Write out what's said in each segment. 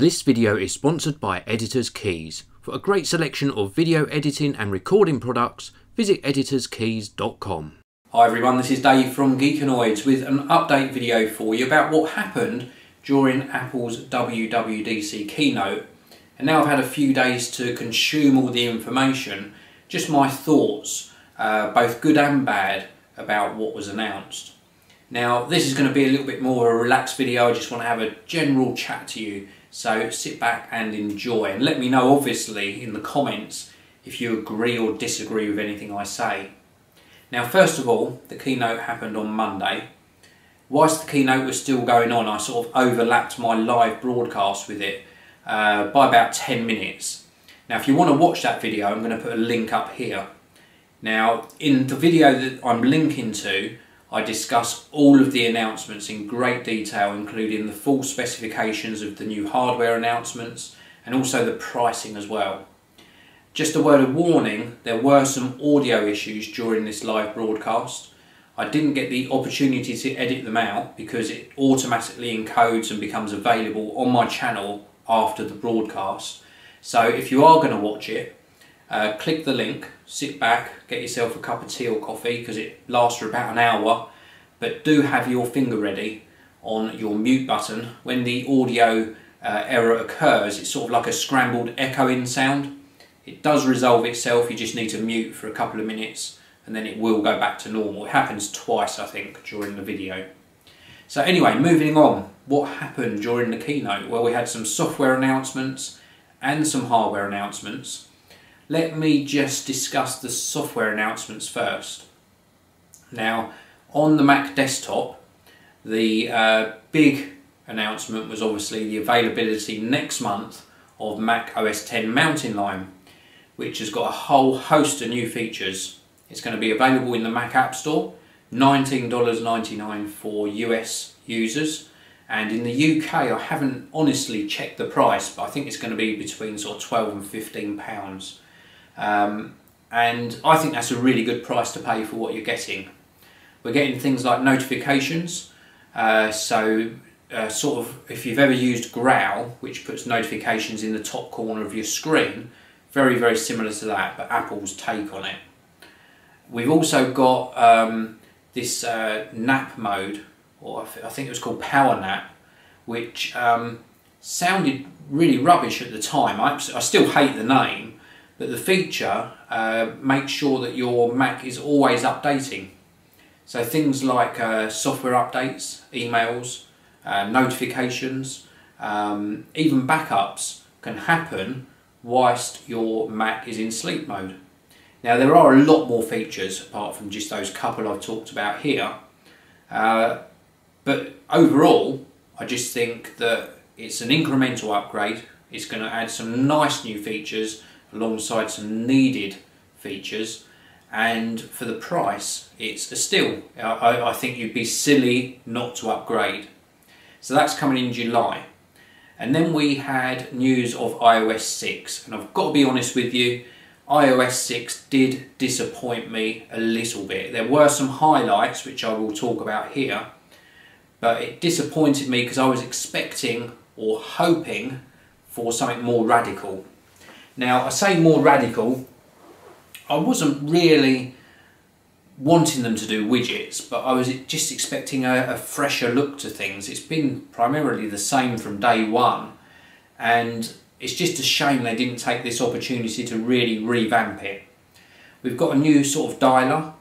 This video is sponsored by Editor's Keys. For a great selection of video editing and recording products, visit editorskeys.com. Hi everyone, this is Dave from Geekanoids with an update video for you about what happened during Apple's WWDC keynote. And now I've had a few days to consume all the information, just my thoughts, both good and bad, about what was announced. Now this is going to be a little bit more of a relaxed video. I just want to have a general chat to you, so sit back and enjoy, and let me know obviously in the comments if you agree or disagree with anything I say. Now first of all, the keynote happened on Monday. Whilst the keynote was still going on, I sort of overlapped my live broadcast with it by about 10 minutes. Now if you want to watch that video, I'm going to put a link up here. Now in the video that I'm linking to, I discuss all of the announcements in great detail, including the full specifications of the new hardware announcements and also the pricing as well. Just a word of warning, there were some audio issues during this live broadcast. I didn't get the opportunity to edit them out because it automatically encodes and becomes available on my channel after the broadcast. So if you are going to watch it, click the link, sit back, get yourself a cup of tea or coffee because it lasts for about an hour, but do have your finger ready on your mute button. When the audio error occurs, it's sort of like a scrambled echoing sound. It does resolve itself, you just need to mute for a couple of minutes and then it will go back to normal. It happens twice, I think, during the video. So anyway, moving on, what happened during the keynote? Well, we had some software announcements and some hardware announcements. Let me just discuss the software announcements first. Now, on the Mac desktop, the big announcement was obviously the availability next month of Mac OS X mounting line, which has got a whole host of new features. It's going to be available in the Mac App Store, $19.99 for US users, and in the UK I haven't honestly checked the price, but I think it's going to be between sort of £12 and £15. And I think that's a really good price to pay for what you're getting. We're getting things like notifications, sort of if you've ever used Growl, which puts notifications in the top corner of your screen, very, very similar to that, but Apple's take on it. We've also got this nap mode, or I think it was called Power Nap, which sounded really rubbish at the time. I still hate the name, but the feature makes sure that your Mac is always updating. So things like software updates, emails, notifications, even backups can happen whilst your Mac is in sleep mode. Now there are a lot more features apart from just those couple I've talked about here, but overall I just think that it's an incremental upgrade. It's going to add some nice new features alongside some needed features, and for the price it's a steal. I think you'd be silly not to upgrade. So that's coming in July. And then we had news of iOS 6, and I've got to be honest with you, iOS 6 did disappoint me a little bit. There were some highlights which I will talk about here, but it disappointed me because I was expecting or hoping for something more radical. Now I say more radical, I wasn't really wanting them to do widgets, but I was just expecting a fresher look to things. It's been primarily the same from day one, and it's just a shame they didn't take this opportunity to really revamp it. We've got a new sort of dialer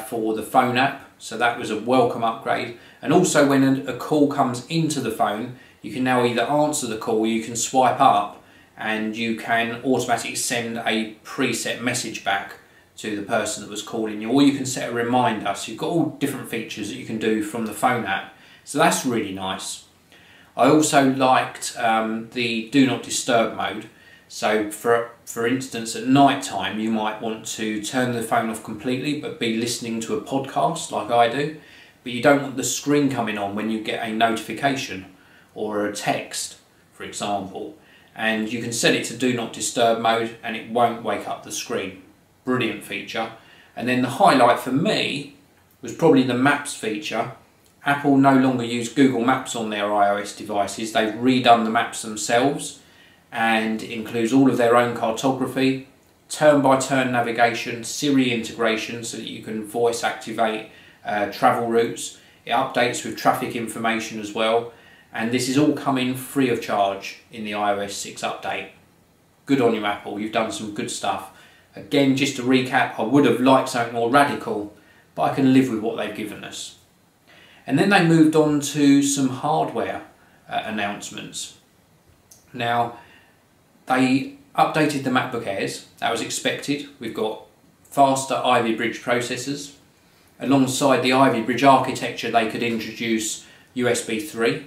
for the phone app, so that was a welcome upgrade. And also when a call comes into the phone, you can now either answer the call or you can swipe up and you can automatically send a preset message back to the person that was calling you, or you can set a reminder. So you've got all different features that you can do from the phone app, so that's really nice. I also liked the do not disturb mode. So for instance, at night time you might want to turn the phone off completely but be listening to a podcast like I do, but you don't want the screen coming on when you get a notification or a text, for example, and you can set it to do not disturb mode and it won't wake up the screen. Brilliant feature. And then the highlight for me was probably the maps feature, Apple no longer use Google Maps on their iOS devices. They've redone the maps themselves and includes all of their own cartography, turn-by-turn navigation, Siri integration so that you can voice activate travel routes. It updates with traffic information as well, and this is all coming free of charge in the iOS 6 update. Good on you, Apple, you've done some good stuff. Again, just to recap, I would have liked something more radical, but I can live with what they've given us. And then they moved on to some hardware announcements. Now, they updated the Macbook Airs. That was expected. We've got faster Ivy Bridge processors. Alongside the Ivy Bridge architecture, they could introduce USB 3.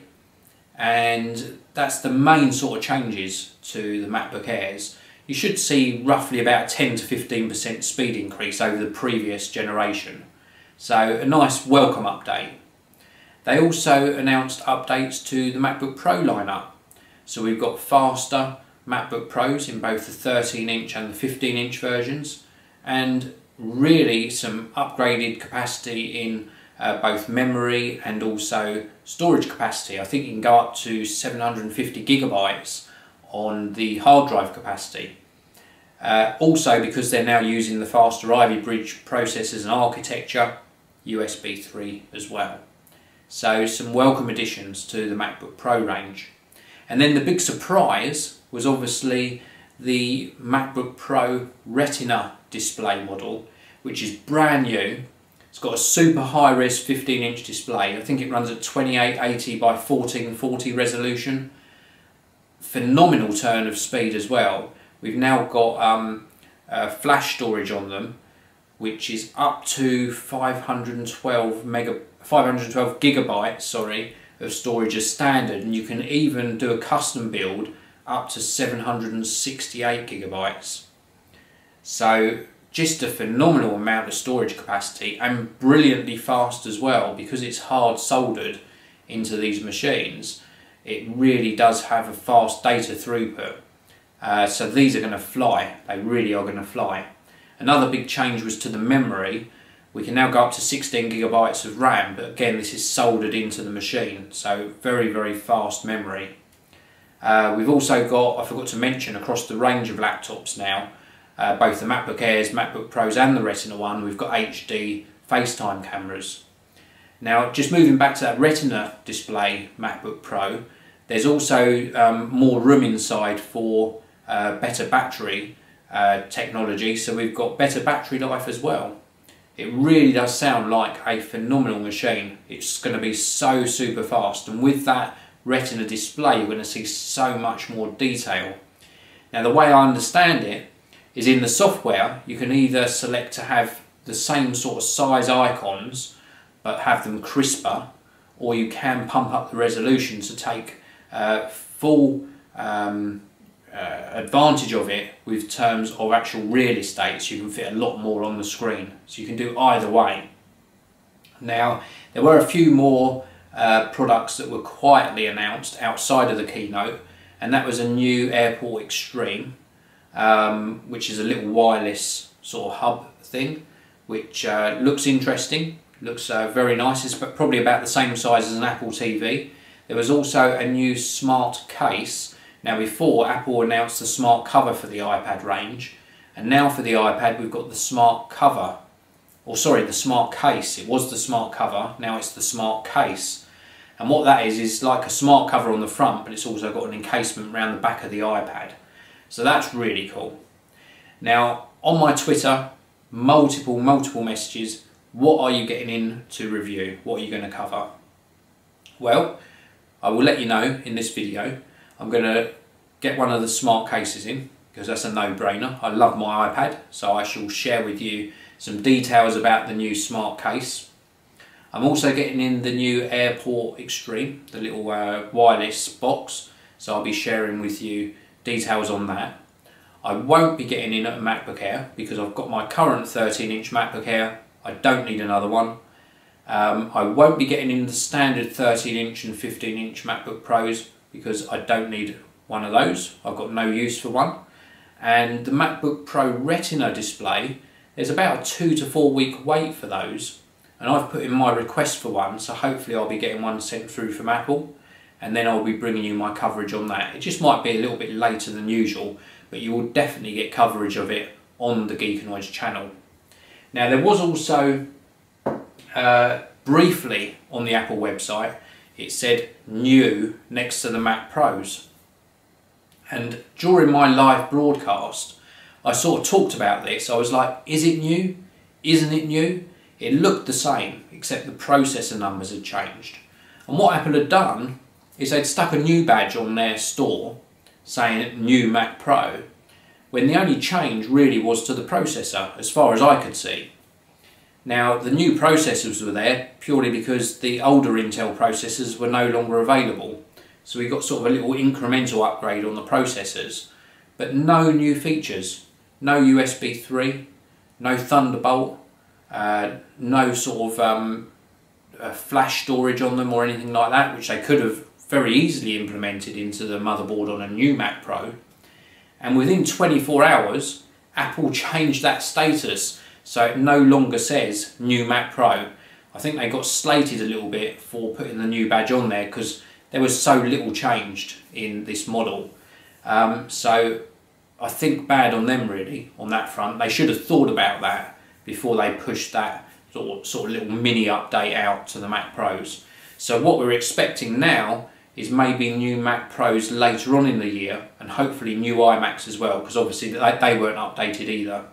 And that's the main sort of changes to the Macbook Airs. You should see roughly about 10 to 15% speed increase over the previous generation. So a nice welcome update. They also announced updates to the MacBook Pro lineup. So we've got faster MacBook Pros in both the 13-inch and the 15-inch versions, and really some upgraded capacity in both memory and also storage capacity. I think you can go up to 750 gigabytes on the hard drive capacity. Also, because they're now using the faster Ivy Bridge processors and architecture, USB 3 as well. So some welcome additions to the MacBook Pro range. And then the big surprise was obviously the MacBook Pro Retina display model, which is brand new. It's got a super high-res 15-inch display. I think it runs at 2880 by 1440 resolution. Phenomenal turn of speed as well. We've now got flash storage on them, which is up to 512 gigabytes, of storage as standard, and you can even do a custom build up to 768 gigabytes. So just a phenomenal amount of storage capacity, and brilliantly fast as well, because it's hard soldered into these machines. It really does have a fast data throughput. So these are going to fly. They really are going to fly. Another big change was to the memory. We can now go up to 16 gigabytes of RAM, but again, this is soldered into the machine, so very, very fast memory. We've also got, I forgot to mention, across the range of laptops now, both the MacBook Airs, MacBook Pros and the Retina one, we've got HD FaceTime cameras. Now, just moving back to that Retina display MacBook Pro, there's also more room inside for better battery technology, so we've got better battery life as well. It really does sound like a phenomenal machine. It's going to be so super fast, and with that Retina display you're going to see so much more detail. Now, the way I understand it is in the software you can either select to have the same sort of size icons but have them crisper, or you can pump up the resolution to take full advantage of it with terms of actual real estate, so you can fit a lot more on the screen. So you can do either way. Now, there were a few more products that were quietly announced outside of the keynote, and that was a new AirPort Extreme, which is a little wireless sort of hub thing, which looks interesting, looks very nice. It's probably about the same size as an Apple TV. There was also a new smart case. Now, before, Apple announced the smart cover for the iPad range, and now for the iPad we've got the smart cover, or sorry, the smart case. It was the smart cover, now it's the smart case. And what that is like a smart cover on the front, but it's also got an encasement around the back of the iPad. So that's really cool. Now, on my Twitter, multiple messages. What are you getting in to review? What are you going to cover? Well, I will let you know in this video. I'm going to get one of the smart cases in, because that's a no-brainer. I love my iPad, so I shall share with you some details about the new smart case. I'm also getting in the new AirPort Extreme, the little wireless box, so I'll be sharing with you details on that. I won't be getting in a MacBook Air because I've got my current 13-inch MacBook Air. I don't need another one. I won't be getting in the standard 13-inch and 15-inch MacBook Pros because I don't need one of those. I've got no use for one. And the MacBook Pro Retina display, there's about a 2 to 4 week wait for those. and I've put in my request for one, so hopefully I'll be getting one sent through from Apple, and then I'll be bringing you my coverage on that. It just might be a little bit later than usual, but you will definitely get coverage of it on the Geekanoids channel. Now, there was also briefly on the Apple website, it said new next to the Mac Pros, and during my live broadcast I sort of talked about this. I was like, is it new? Isn't it new? It looked the same, except the processor numbers had changed. And what Apple had done is they'd stuck a new badge on their store saying new Mac Pro, when the only change really was to the processor, as far as I could see. Now, the new processors were there purely because the older Intel processors were no longer available. So we got sort of a little incremental upgrade on the processors, but no new features. No USB 3, no Thunderbolt, no sort of flash storage on them or anything like that, which they could have very easily implemented into the motherboard on a new Mac Pro. And within 24 hours, Apple changed that status, so it no longer says new Mac Pro. I think they got slated a little bit for putting the new badge on there because there was so little changed in this model. So I think bad on them really on that front. They should have thought about that before they pushed that sort of little mini update out to the Mac Pros. So what we're expecting now is maybe new Mac Pros later on in the year, and hopefully new iMacs as well, because obviously they weren't updated either.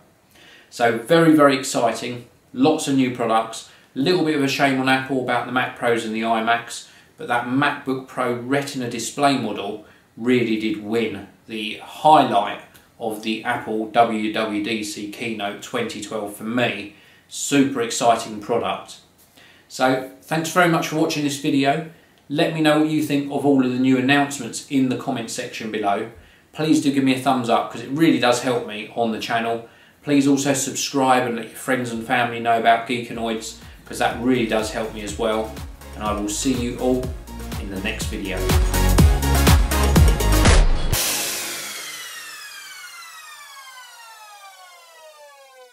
So very, very exciting, lots of new products. A little bit of a shame on Apple about the Mac Pros and the iMacs, but that MacBook Pro Retina display model really did win the highlight of the Apple WWDC keynote 2012 for me. Super exciting product. So thanks very much for watching this video. Let me know what you think of all of the new announcements in the comment section below. Please do give me a thumbs up because it really does help me on the channel. Please also subscribe and let your friends and family know about Geekanoids, because that really does help me as well. And I will see you all in the next video.